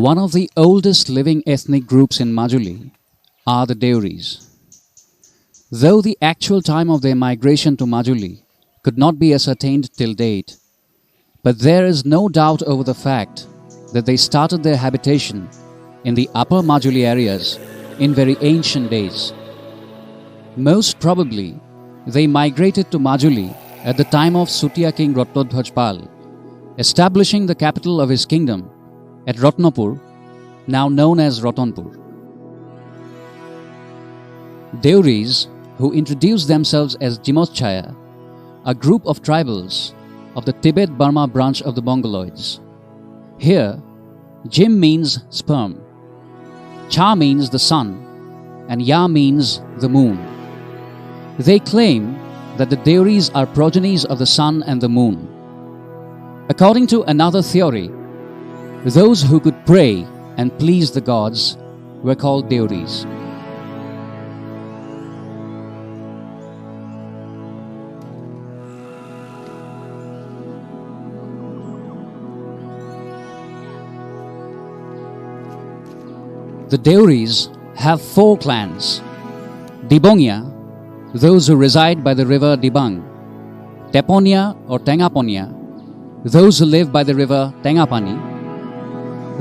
One of the oldest living ethnic groups in Majuli are the Deoris. Though the actual time of their migration to Majuli could not be ascertained till date, but there is no doubt over the fact that they started their habitation in the upper Majuli areas in very ancient days. Most probably, they migrated to Majuli at the time of Sutia king Ratnodhwaj, establishing the capital of his kingdom at Ratnapur, now known as Ratanpur. Deoris, who introduce themselves as Jimoschaya, a group of tribals of the Tibet-Burma branch of the Mongoloids. Here, Jim means sperm, Cha means the sun, and Ya means the moon. They claim that the Deoris are progenies of the sun and the moon. According to another theory, those who could pray and please the gods were called Deoris. The Deoris have 4 clans: Dibongya, those who reside by the river Dibang; Teponya or Tengaponya, those who live by the river Tengapani;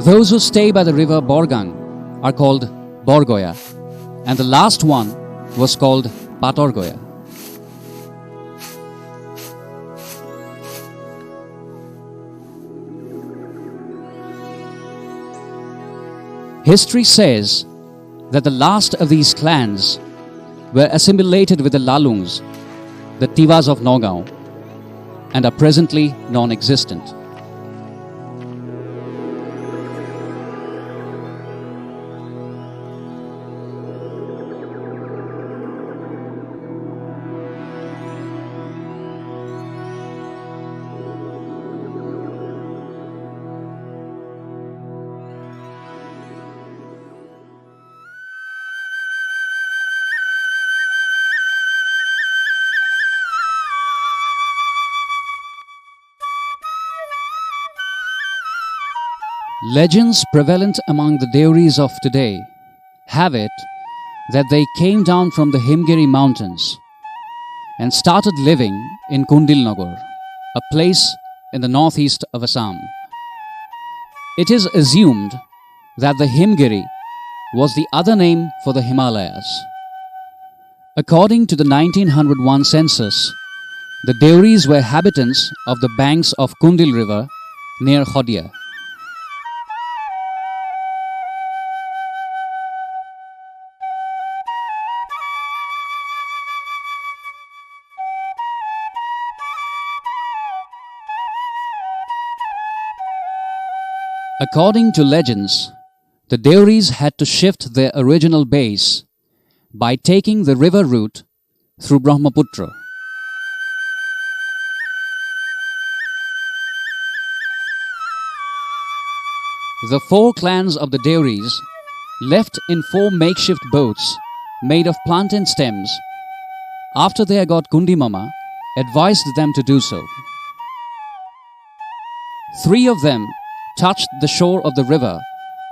those who stay by the river Borgang are called Borgoya, and the last one was called Patorgoya. History says that the last of these clans were assimilated with the Lalungs, the Tivas of Nagaon, and are presently non-existent. Legends prevalent among the Deoris of today have it that they came down from the Himgiri mountains and started living in Kundilnagar, a place in the northeast of Assam. It is assumed that the Himgiri was the other name for the Himalayas. According to the 1901 census, the Deoris were habitants of the banks of Kundil river near Khodia. According to legends, the Deoris had to shift their original base by taking the river route through Brahmaputra. The 4 clans of the Deoris left in 4 makeshift boats made of plantain stems after their god Kundimama advised them to do so. 3 of them touched the shore of the river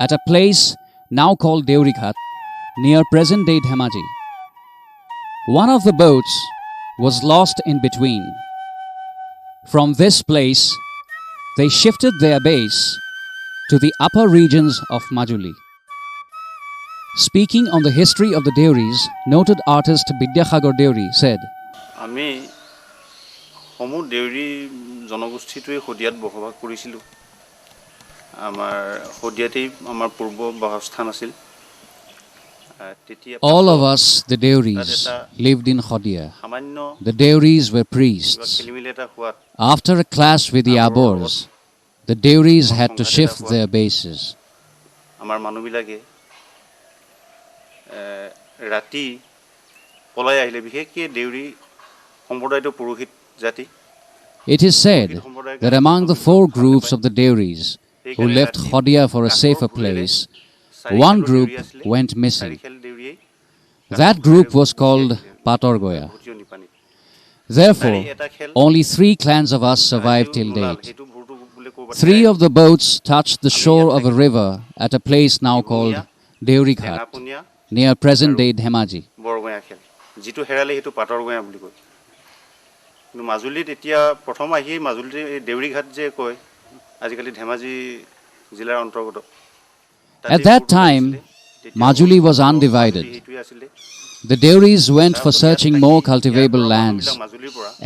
at a place now called Deorighat, near present-day Dhemaji. One of the boats was lost in between. From this place, they shifted their base to the upper regions of Majuli. Speaking on the history of the Deoris, noted artist Bidyasagar Deori said, "Ami homu Deori janogoষ্ঠীটোৱে Khodiat বসবাস কৰিছিল। All of us, the Deoris, lived in Khodia. The Deoris were priests. After a clash with the Abors, the Deoris had to shift their bases. It is said that among the 4 groups of the Deoris who left Khodia for a safer place, one group went missing. That group was called Patorgoya. Therefore, only 3 clans of us survived till date. Three of the boats touched the shore of a river at a place now called Deori Ghat, টেঙাপনীয়া near present-day Dhemaji. বৰগঞা খেল যিটো হেৰালে সেইটো পাতৰ গঞা বুলি কয় কিন্তু মাজুলীত এতিয়া প্ৰথম আহি মাজুলীত এই দেউৰী ঘাট যে কয় আজিকালি ধেমাজি জিলাৰ অন্তৰ্গত At that time, Majuli was undivided. The Deoris went for searching more cultivable lands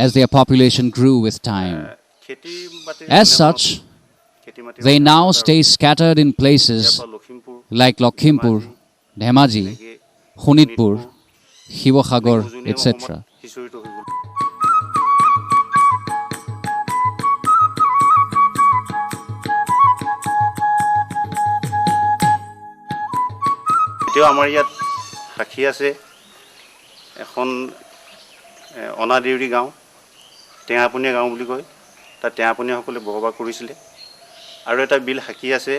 as their population grew with time. As such, they now stay scattered in places like Lakhimpur, Dhemaji, Shonitpur, Shivasagar, etc. এতিয়াও আমাৰ ইয়াত সাক্ষী আছে এখন অনাদেউৰী গাঁও টেঙাপনীয়া গাঁও বুলি কয় তাত টেঙাপনীয়াসকলে বসবাস কৰিছিলে আৰু এটা বিল সাক্ষী আছে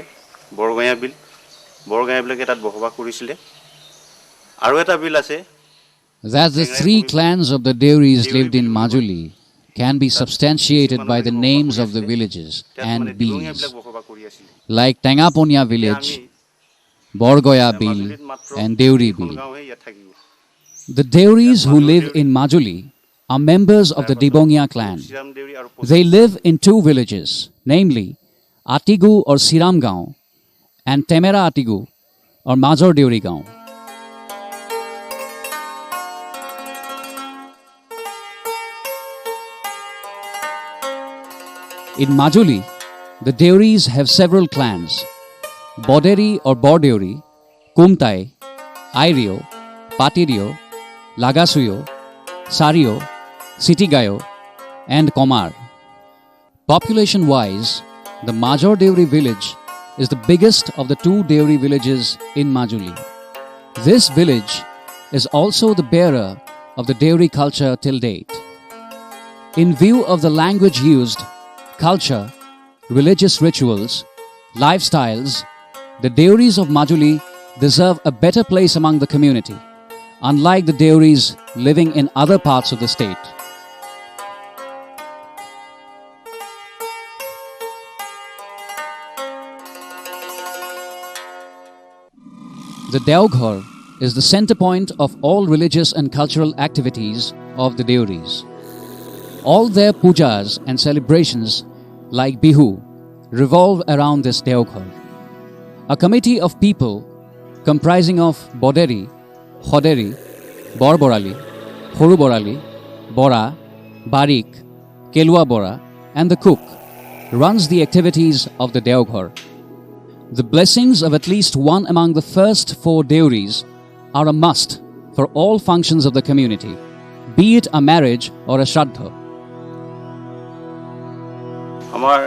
বৰগঞা বিলাকে তাত বসবাস কৰিছিলে আৰু এটা বিল আছে That the three clans of the Deoris lived in Majuli can be substantiated by the names of the villages and bees, like Tengaponya village, Borgoya Bil, and Deori Bil. The Deoris who live in Majuli are members of the Dibongya clan. They live in two villages, namely Atigu or Siram Gaon and Temera Atigu or Major Deori Gaon. In Majuli, the Deoris have several clans: Boderi or Bordeori, Kumtai, Airio, Patirio, Lagasuyo, Sario, Sitigayo, and Komar. Population-wise, the Major Deori village is the biggest of the two Deori villages in Majuli. This village is also the bearer of the Deori culture till date. In view of the language used, culture, religious rituals, lifestyles, the Deoris of Majuli deserve a better place among the community, unlike the Deoris living in other parts of the state. The Deoghar is the center point of all religious and cultural activities of the Deoris. All their pujas and celebrations, like Bihu, revolve around this Deoghar. A committee of people comprising of Boderi, Khoderi, Borborali, Horuborali, Bora, Barik, Kelua Bora, and the cook runs the activities of the Deoghar. The blessings of at least one among the first four Deoris are a must for all functions of the community, be it a marriage or a shraddha. আমাৰ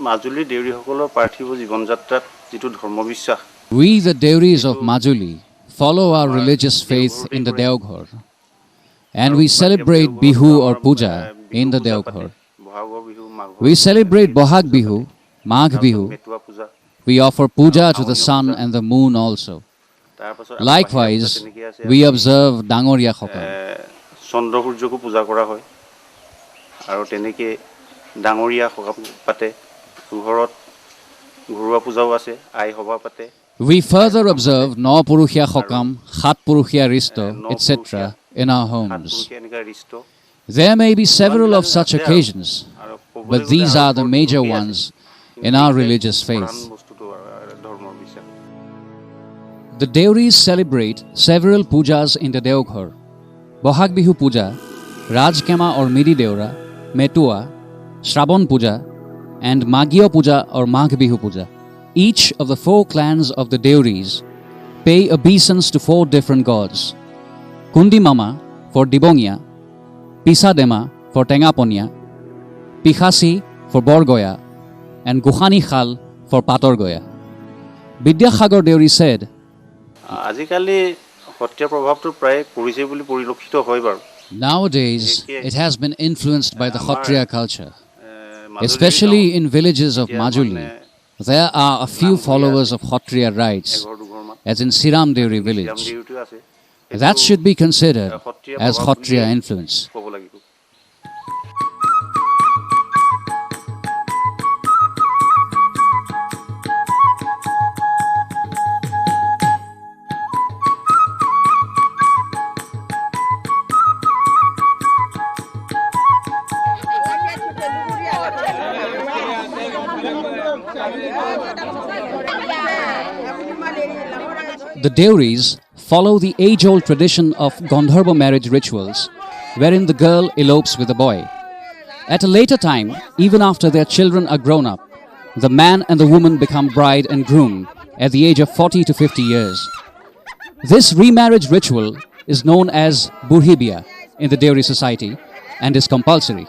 মাজুলী দেউৰীসকলৰ পাৰ্থিৱ জীৱন যাত্ৰাত যিটো ধৰ্মবিশ্বাস We, the Deoris of Majuli, follow our religious faith in the Deoghar, and we celebrate Bihu or Puja in the Deoghar. We celebrate Bohag Bihu, Magh Bihu. We offer puja to the sun and the moon also. Likewise, we observe Dangoria Khokam. চন্দ্ৰ সূৰ্যকো পূজা কৰা হয় আৰু তেনেকৈ ডাঙৰীয়া সকাম পাতে ঘৰত ঘৰুৱা পূজাও আছে আই সভা পাতে We further observe No Purukhya Khokam, Khat Purukhya Risto, etc. in our homes. There may be several of such occasions, but these are the major ones in our religious faith. The Deoris celebrate several pujas in the Deoghar: Bohag Bihu Puja, Rajkema or Midi Deora, Metua, Shraban Puja, and Magyo Puja or Magh Bihu Puja. Each of the four clans of the Deoris pay obeisance to four different gods: Kundi Mama for Dibongya, Pisadema for Tengaponya, Pikhasi for Borgoya, and Gukhani Khal for Patorgoya. Vidyasagar Deori said, আজিকালি সত্ৰীয়া প্ৰভাৱটো প্ৰায় পৰিছে বুলি পৰিলক্ষিত হয় বাৰু nowadays it has been influenced by the Kshatriya culture. Especially in villages of Majuli, there are a few followers of Kshatriya rites, as in Siram Deori village. That should be considered as Kshatriya influence. The Deoris follow the age-old tradition of Gandharva marriage rituals, wherein the girl elopes with the boy. At a later time, even after their children are grown up, the man and the woman become bride and groom at the age of 40 to 50 years. This remarriage ritual is known as Burhibia in the Deori society and is compulsory.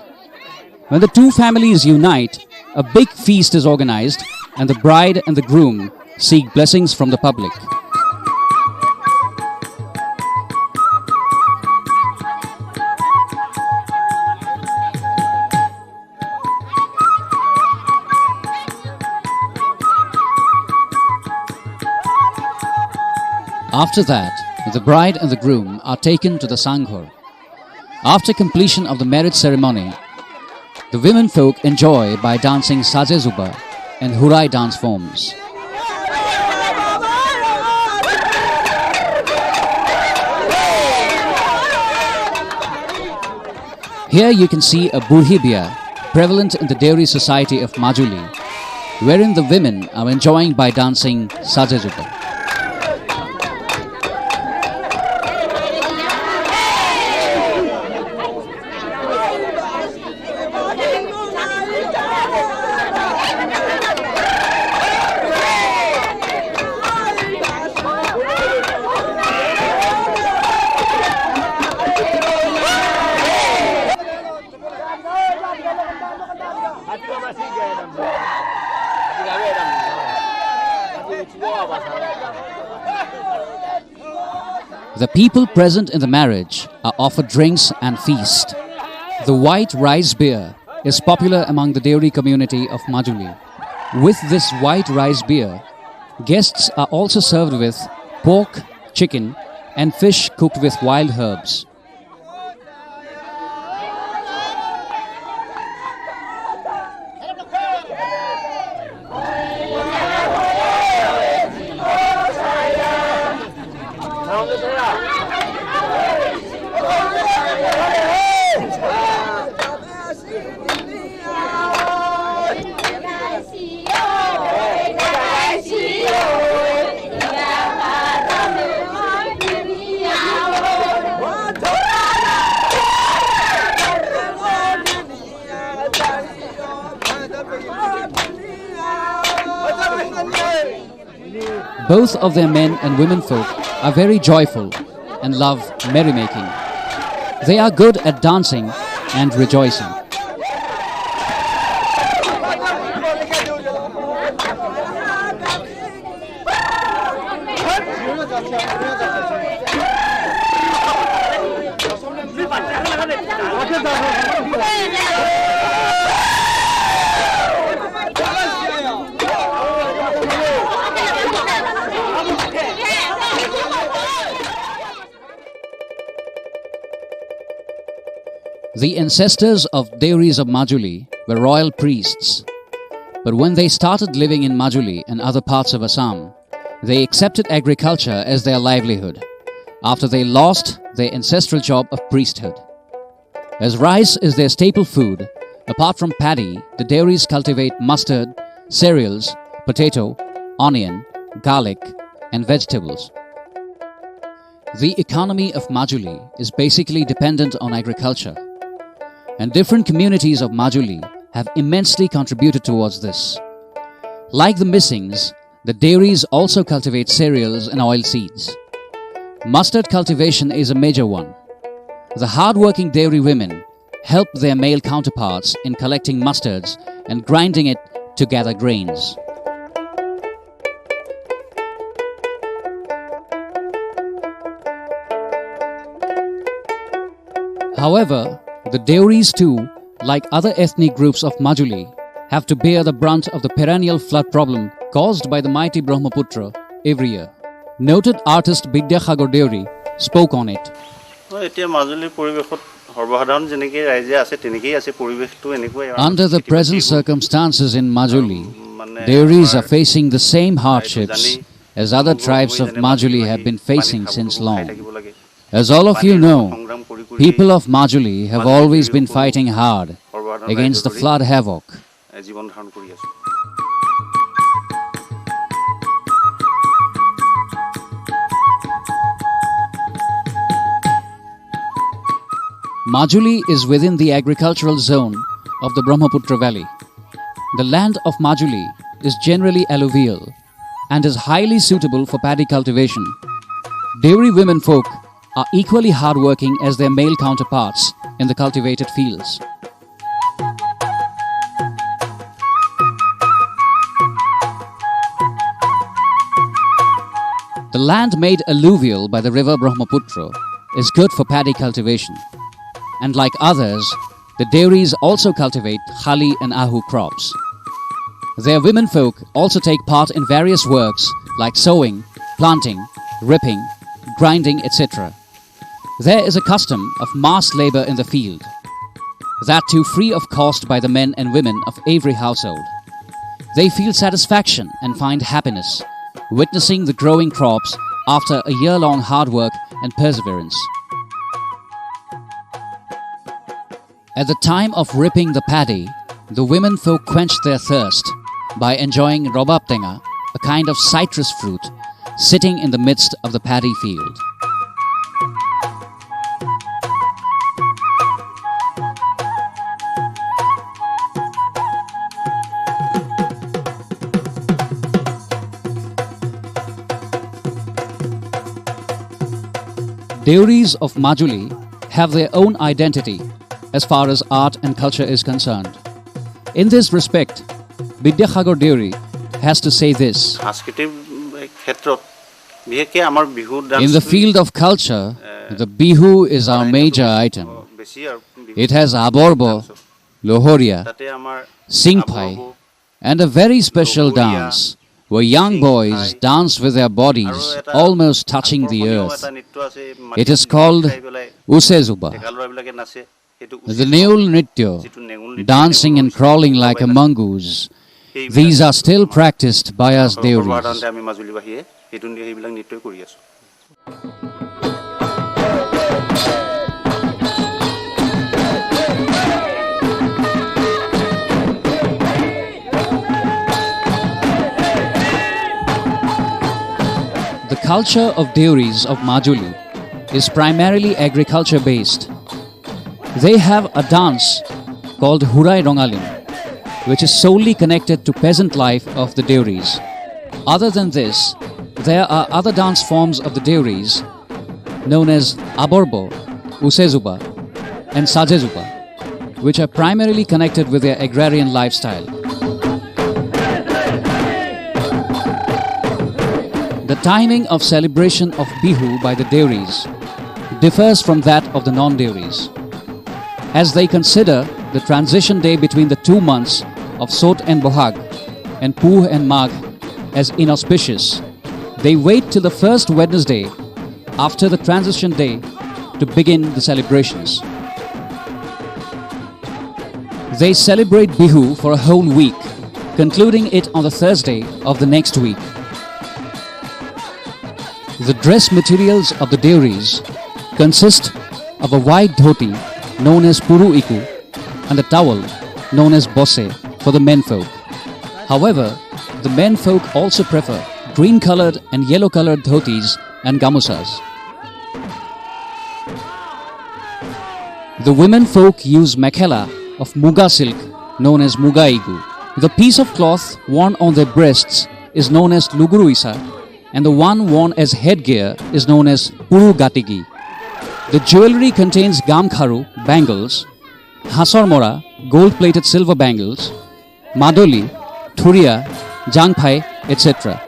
When the two families unite, a big feast is organized and the bride and the groom seek blessings from the public. After that, the bride and the groom are taken to the Sanghor. After completion of the marriage ceremony, the women folk enjoy by dancing Saje Zuba and Hurai dance forms. Here you can see a Burhibia prevalent in the Deori society of Majuli, wherein the women are enjoying by dancing Saje Zuba. The people present in the marriage are offered drinks and feast. The white rice beer is popular among the Deori community of Majuli. With this white rice beer, guests are also served with pork, chicken, and fish cooked with wild herbs. Both of their men and women folk are very joyful and love merrymaking. They are good at dancing and rejoicing. The ancestors of Deoris of Majuli were royal priests, but when they started living in Majuli and other parts of Assam, they accepted agriculture as their livelihood after they lost their ancestral job of priesthood. As rice is their staple food, apart from paddy, the Deoris cultivate mustard, cereals, potato, onion, garlic, and vegetables. The economy of Majuli is basically dependent on agriculture, and different communities of Majuli have immensely contributed towards this. Like the Missings, the Deoris also cultivate cereals and oil seeds. Mustard cultivation is a major one. The hard-working Deori women help their male counterparts in collecting mustards and grinding it to gather grains. However, the Deoris too, like other ethnic groups of Majuli, have to bear the brunt of the perennial flood problem caused by the mighty Brahmaputra every year. Noted artist Bidya Khagor Deori spoke on it. Under the present circumstances in Majuli, Deoris are facing the same hardships as other tribes of Majuli have been facing since long. As all of you know, people of Majuli have always been fighting hard against the flood havoc. Majuli is within the agricultural zone of the Brahmaputra Valley. The land of Majuli is generally alluvial and is highly suitable for paddy cultivation. Deori women folk are equally hardworking as their male counterparts in the cultivated fields. The land made alluvial by the river Brahmaputra is good for paddy cultivation. And like others, the Deoris also cultivate khali and ahu crops. Their women folk also take part in various works like sowing, planting, ripping, grinding, etc. There is a custom of mass labor in the field, that too free of cost by the men and women of every household. They feel satisfaction and find happiness witnessing the growing crops after a year-long hard work and perseverance. At the time of ripping the paddy, the women folk quench their thirst by enjoying robab-tenga, a kind of citrus fruit, sitting in the midst of the paddy field. Deoris of Majuli have their own identity as far as art and culture is concerned. In this respect, Bidyasagar Deori has to say this. In the field of culture, the Bihu is our major item. It has Aborbo, Lohoria, Singpai, and a very special dance where young boys dance with their bodies almost touching the earth. It is called Usezuba. The Neul Nritya, dancing and crawling like a mongoose, these are still practiced by us Deoris. The culture of Deoris of Majuli is primarily agriculture based. They have a dance called Hurai Rongalim, which is solely connected to peasant life of the Deoris. Other than this, there are other dance forms of the Deoris known as Aborbo, Usezuba, and Sajezuba, which are primarily connected with their agrarian lifestyle. The timing of celebration of Bihu by the Deoris differs from that of the non-Deoris, as they consider the transition day between the 2 months of Sot and Bohag and Puh and Magh as inauspicious. They wait till the first Wednesday after the transition day to begin the celebrations. They celebrate Bihu for a whole week, concluding it on the Thursday of the next week. The dress materials of the Deoris consist of a white dhoti known as Puru Iku and a towel known as Bosse for the men folk. However, the men folk also prefer green-colored and yellow-colored dhotis and gamusas. The women folk use mekhela of muga silk known as muga igu. The piece of cloth worn on their breasts is known as luguru isa, and the one worn as headgear is known as puru gatigi. The jewelry contains gamkharu, bangles, hasor mora, gold-plated silver bangles, madoli, thuria, jangpai, etc.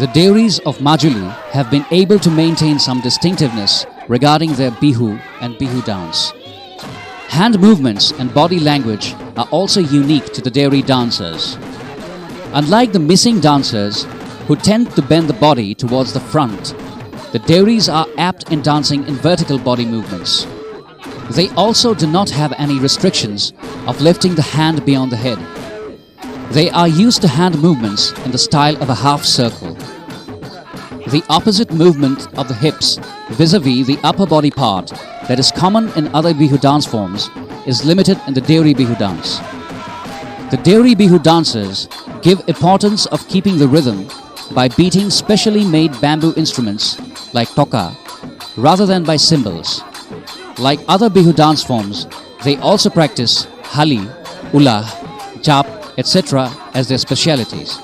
The Deoris of Majuli have been able to maintain some distinctiveness regarding their bihu and bihu dance. Hand movements and body language are also unique to the Deori dancers. Unlike the missing dancers, who tend to bend the body towards the front, the Deoris are apt in dancing in vertical body movements. They also do not have any restrictions of lifting the hand beyond the head. They are used to hand movements in the style of a half circle. The opposite movement of the hips vis-a-vis the upper body part that is common in other bihu dance forms is limited in the Deori bihu dance. The Deori bihu dancers give importance of keeping the rhythm by beating specially made bamboo instruments like toka rather than by cymbals. Like other bihu dance forms, they also practice hali, ulah, jap, etc. as their specialities.